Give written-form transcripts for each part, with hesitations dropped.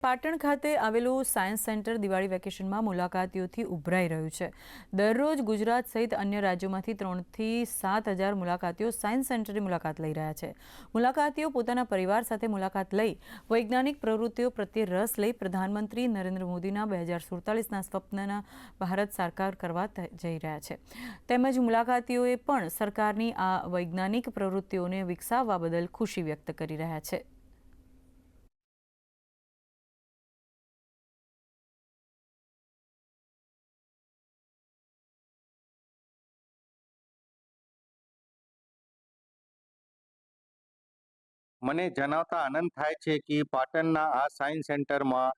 પાટણ ખાતે આવેલું science centre Diwali વેકેશનમાં મુલાકાતીઓથી ઉભરાઈ રહ્યું છે। દરરોજ ગુજરાત સહિત અન્ય રાજ્યોમાંથી 3થી 7,000 મુલાકાતીઓ સાયન્સ સેન્ટરની મુલાકાત લઈ રહ્યા છે। મુલાકાતીઓ પોતાના પરિવાર સાથે મુલાકાત લઈ વૈજ્ઞાનિક પ્રવૃત્તિઓ પ્રત્યે રસ લઈ પ્રધાનમંત્રી નરેન્દ્ર મોદીના 2047ના સ્વપ્નના ભારત સાકાર કરવા જઈ રહ્યા છે। તેમજ મુલાકાતીઓએ પણ સરકારની આ વૈજ્ઞાનિક પ્રવૃત્તિઓને વિકસાવવા બદલ ખુશી વ્યક્ત કરી રહ્યા છે। મને જણાવતા આનંદ થાય છે કે પાટણના આ સાયન્સ સેન્ટરમાં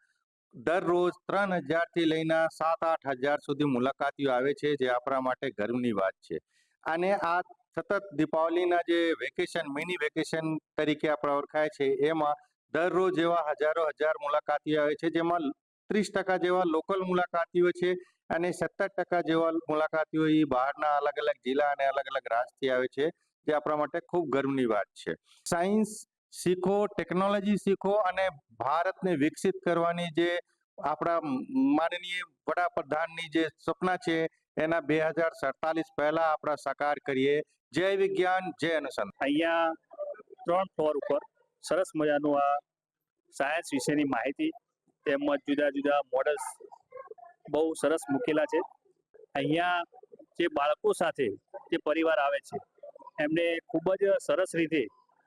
દરરોજ 3,000થી લઈને 7-8,000 સુધી મુલાકાતીઓ આવે છે, જે આપણા માટે ગર્વની વાત છે। અને આ સતત દીપાવલીના જે વેકેશન મિની વેકેશન તરીકે આપણે ઓળખાય છે, એમાં દરરોજ એવા હજાર મુલાકાતીઓ આવે છે, જેમાં 30% જેવા લોકલ મુલાકાતીઓ છે અને 70% જેવા મુલાકાતીઓ એ બહારના અલગ અલગ જિલ્લા અને અલગ અલગ રાજ્યથી આવે છે, જે આપણા માટે ખૂબ ગર્વની વાત છે। સાયન્સ શીખો, ટેકનોલોજી શીખો અને ભારતને વિકસિત કરવાની જે આપણા માનનીય વડાપ્રધાનની જે સપના છે, એના 2047 પહેલા આપણા સાકાર કરીએ। જય વિજ્ઞાન, જય અનુસંધાન। અહીંયા 3 ફ્લોર ઉપર સરસ મજાનું આ સાયન્સ વિશેની માહિતી તેમજ જુદા જુદા મોડલ્સ બહુ સરસ મૂકેલા છે। અહીંયા જે બાળકો સાથે જે પરિવાર આવે છે, એમને ખૂબ જ સરસ રીતે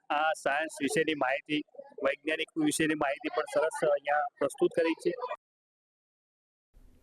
આ સાયન્સ વિશેની માહિતી, વૈજ્ઞાનિક વિશેની માહિતી પણ સરસ અહીંયા પ્રસ્તુત કરી છે।